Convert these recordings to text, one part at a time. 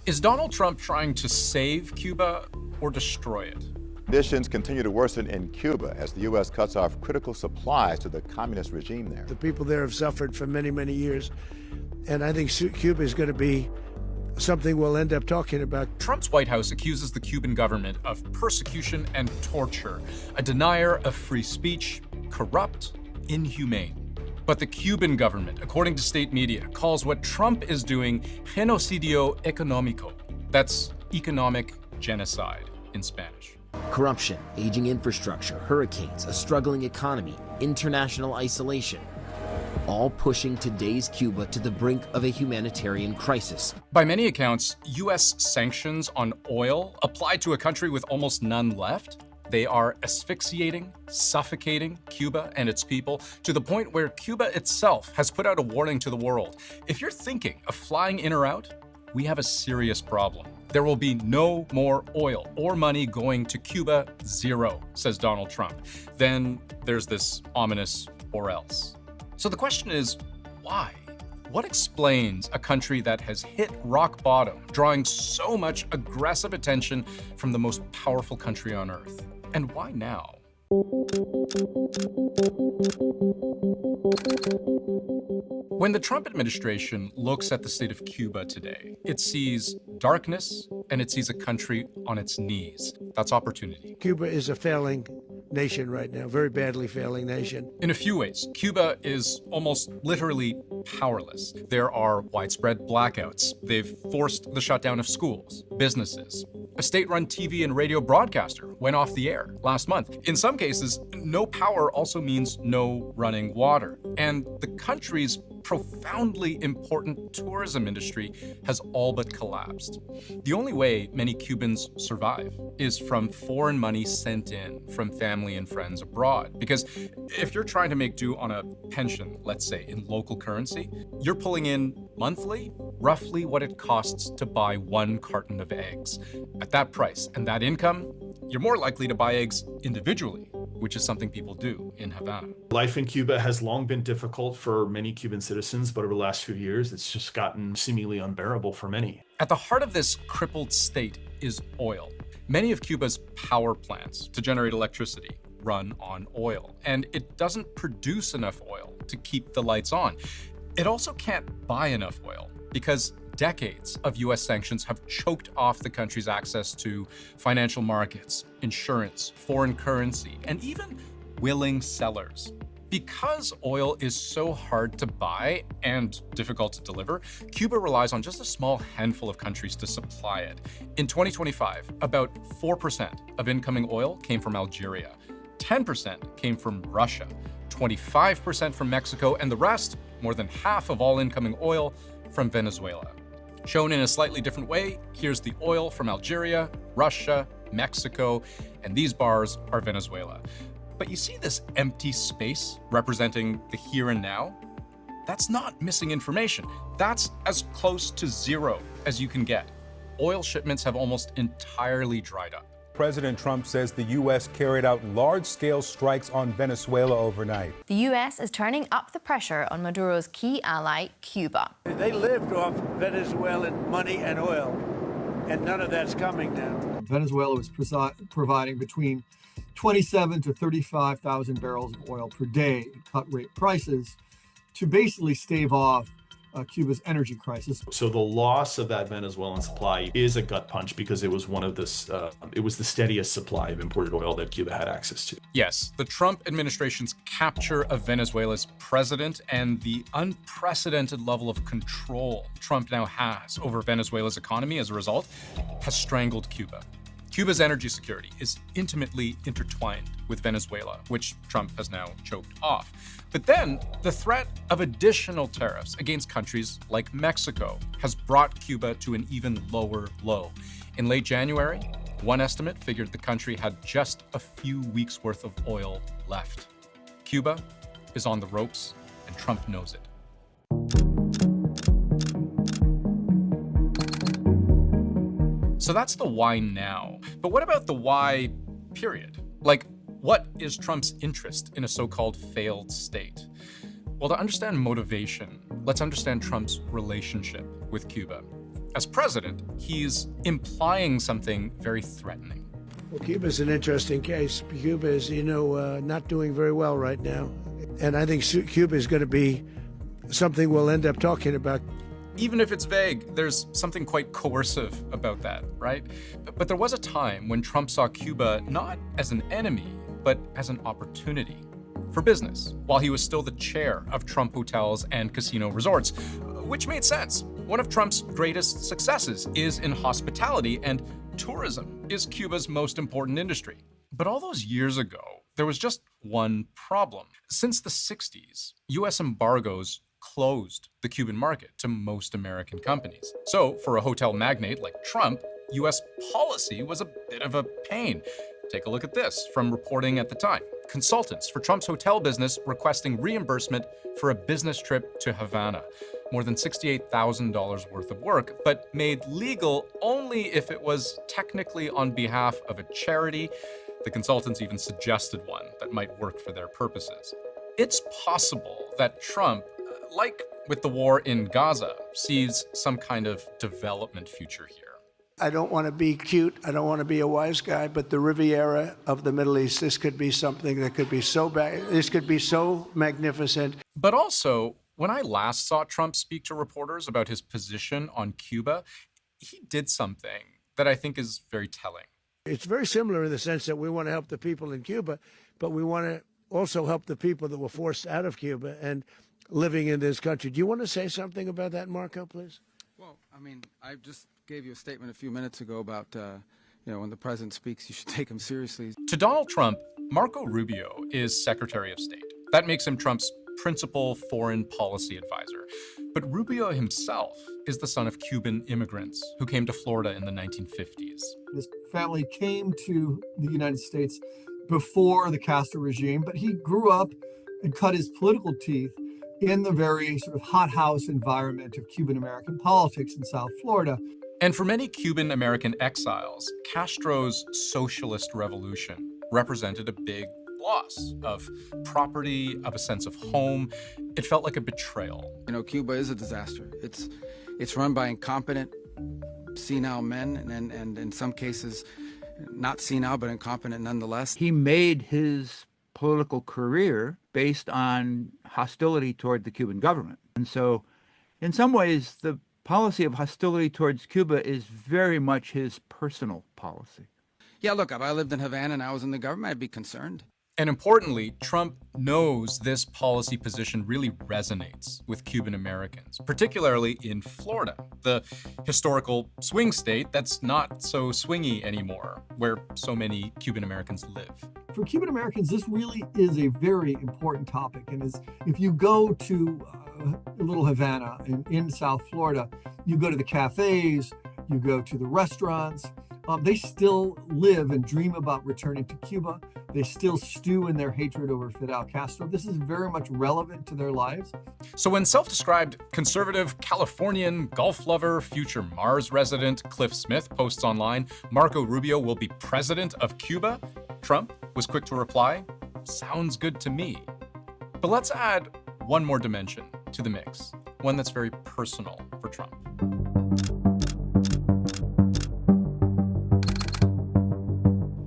Is Donald Trump trying to save Cuba or destroy it? Conditions continue to worsen in Cuba as the U.S. cuts off critical supplies to the communist regime there. The people there have suffered for many, many years, and I think Cuba is going to be something we'll end up talking about. Trump's White House accuses the Cuban government of persecution and torture, a denier of free speech, corrupt, inhumane. But the Cuban government, according to state media, calls what Trump is doing genocidio económico. That's economic genocide in Spanish. Corruption, aging infrastructure, hurricanes, a struggling economy, international isolation, all pushing today's Cuba to the brink of a humanitarian crisis. By many accounts, U.S. sanctions on oil applied to a country with almost none left. They are asphyxiating, suffocating Cuba and its people to the point where Cuba itself has put out a warning to the world. If you're thinking of flying in or out, we have a serious problem. There will be no more oil or money going to Cuba, zero, says Donald Trump. Then there's this ominous or else. So the question is, why? What explains a country that has hit rock bottom, drawing so much aggressive attention from the most powerful country on earth? And why now? When the Trump administration looks at the state of Cuba today, it sees darkness and it sees a country on its knees. That's opportunity. Cuba is a failing nation right now, very badly failing nation. In a few ways, Cuba is almost literally powerless. There are widespread blackouts. They've forced the shutdown of schools, businesses. A state-run TV and radio broadcaster went off the air last month. In some cases, no power also means no running water. And the country's profoundly important tourism industry has all but collapsed. The only way many Cubans survive is from foreign money sent in from family and friends abroad. Because if you're trying to make do on a pension, let's say, in local currency, you're pulling in monthly roughly what it costs to buy one carton of eggs. At that price and that income, you're more likely to buy eggs individually, which is something people do in Havana. Life in Cuba has long been difficult for many Cuban citizens, but over the last few years, it's just gotten seemingly unbearable for many. At the heart of this crippled state is oil. Many of Cuba's power plants to generate electricity run on oil, and it doesn't produce enough oil to keep the lights on. It also can't buy enough oil because decades of U.S. sanctions have choked off the country's access to financial markets, insurance, foreign currency, and even willing sellers. Because oil is so hard to buy and difficult to deliver, Cuba relies on just a small handful of countries to supply it. In 2025, about 4% of incoming oil came from Algeria, 10% came from Russia, 25% from Mexico, and the rest, more than half of all incoming oil, from Venezuela. Shown in a slightly different way, here's the oil from Algeria, Russia, Mexico, and these bars are Venezuela. But you see this empty space representing the here and now? That's not missing information. That's as close to zero as you can get. Oil shipments have almost entirely dried up. President Trump says the U.S. carried out large-scale strikes on Venezuela overnight. The U.S. is turning up the pressure on Maduro's key ally, Cuba. They lived off Venezuelan money and oil, and none of that's coming now. Venezuela was providing between 27 to 35,000 barrels of oil per day at cut-rate prices to basically stave off Cuba's energy crisis. So the loss of that Venezuelan supply is a gut punch because it was it was the steadiest supply of imported oil that Cuba had access to. Yes, the Trump administration's capture of Venezuela's president and the unprecedented level of control Trump now has over Venezuela's economy as a result has strangled Cuba. Cuba's energy security is intimately intertwined with Venezuela, which Trump has now choked off. But then the threat of additional tariffs against countries like Mexico has brought Cuba to an even lower low. In late January, one estimate figured the country had just a few weeks' worth of oil left. Cuba is on the ropes, and Trump knows it. So that's the why now. But what about the why, period? Like, what is Trump's interest in a so-called failed state? Well, to understand motivation, let's understand Trump's relationship with Cuba. as president, he's implying something very threatening. Well, Cuba's an interesting case. Cuba is, not doing very well right now. And I think Cuba is going to be something we'll end up talking about. Even if it's vague, there's something quite coercive about that, right? But there was a time when Trump saw Cuba not as an enemy, but as an opportunity for business, while he was still the chair of Trump Hotels and Casino Resorts, which made sense. One of Trump's greatest successes is in hospitality, and tourism is Cuba's most important industry. But all those years ago, there was just one problem. Since the 60s, U.S. embargoes closed the Cuban market to most American companies. So for a hotel magnate like Trump, U.S. policy was a bit of a pain. Take a look at this from reporting at the time. Consultants for Trump's hotel business requesting reimbursement for a business trip to Havana. More than $68,000 worth of work, but made legal only if it was technically on behalf of a charity. The consultants even suggested one that might work for their purposes. It's possible that Trump, like with the war in Gaza, sees some kind of development future here. I don't want to be cute. I don't want to be a wise guy, but the Riviera of the Middle East, this could be something that could be so bad. This could be so magnificent. But also, when I last saw Trump speak to reporters about his position on Cuba, he did something that I think is very telling. It's very similar in the sense that we want to help the people in Cuba, but we want to also help the people that were forced out of Cuba and living in this country. Do you want to say something about that, Marco, please? Well, I just gave you a statement a few minutes ago about, when the president speaks, you should take him seriously. To Donald Trump, Marco Rubio is Secretary of State. That makes him Trump's principal foreign policy advisor. But Rubio himself is the son of Cuban immigrants who came to Florida in the 1950s. His family came to the United States before the Castro regime, but he grew up and cut his political teeth in the very sort of hothouse environment of Cuban-American politics in South Florida. And for many Cuban-American exiles, Castro's socialist revolution represented a big loss of property, of a sense of home. It felt like a betrayal. Cuba is a disaster. It's run by incompetent, senile men, and in some cases, not senile, but incompetent nonetheless. He made his political career based on hostility toward the Cuban government. And so, in some ways, the policy of hostility towards Cuba is very much his personal policy. Yeah, look, if I lived in Havana and I was in the government, I'd be concerned. And importantly, Trump knows this policy position really resonates with Cuban Americans, particularly in Florida, the historical swing state that's not so swingy anymore, where so many Cuban Americans live. For Cuban Americans, this really is a very important topic. And if you go to Little Havana in South Florida, you go to the cafes, you go to the restaurants, they still live and dream about returning to Cuba. They still stew in their hatred over Fidel Castro. This is very much relevant to their lives. So when self-described conservative Californian golf lover, future Mars resident Cliff Smith posts online, Marco Rubio will be president of Cuba, Trump was quick to reply, sounds good to me. But let's add one more dimension to the mix, one that's very personal for Trump.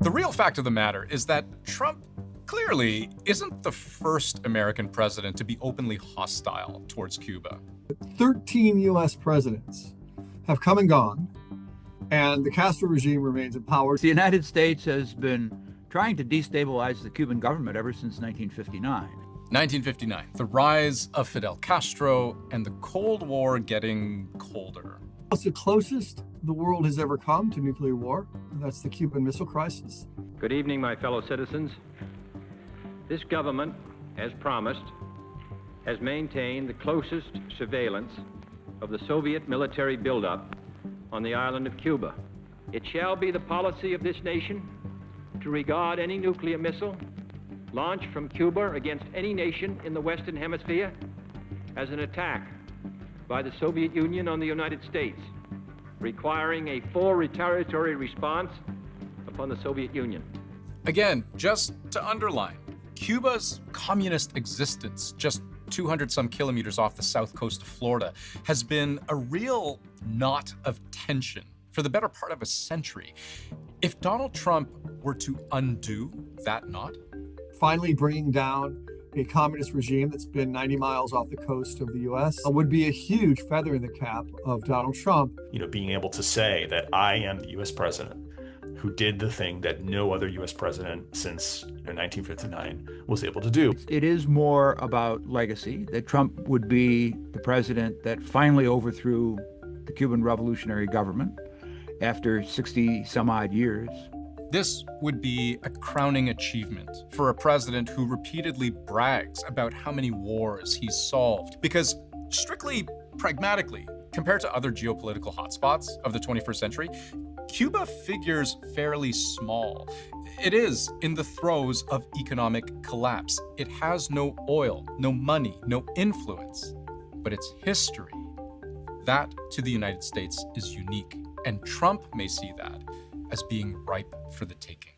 The real fact of the matter is that Trump clearly isn't the first American president to be openly hostile towards Cuba. 13 U.S. presidents have come and gone, and the Castro regime remains in power. The United States has been trying to destabilize the Cuban government ever since 1959. 1959, the rise of Fidel Castro and the Cold War getting colder. It's the closest the world has ever come to nuclear war. That's the Cuban Missile Crisis. Good evening, my fellow citizens. This government, as promised, has maintained the closest surveillance of the Soviet military buildup on the island of Cuba. It shall be the policy of this nation to regard any nuclear missile launched from Cuba against any nation in the Western Hemisphere as an attack by the Soviet Union on the United States, requiring a full retaliatory response upon the Soviet Union. Again, just to underline, Cuba's communist existence just 200 some kilometers off the south coast of Florida has been a real knot of tension for the better part of a century. If Donald Trump were to undo that knot, finally bringing down a communist regime that's been 90 miles off the coast of the U.S. would be a huge feather in the cap of Donald Trump. Being able to say that I am the U.S. president who did the thing that no other U.S. president since 1959 was able to do. It is more about legacy, that Trump would be the president that finally overthrew the Cuban revolutionary government after 60 some odd years. This would be a crowning achievement for a president who repeatedly brags about how many wars he's solved. Because strictly pragmatically, compared to other geopolitical hotspots of the 21st century, Cuba figures fairly small. It is in the throes of economic collapse. It has no oil, no money, no influence, but its history, that to the United States is unique. And Trump may see that as being ripe for the taking.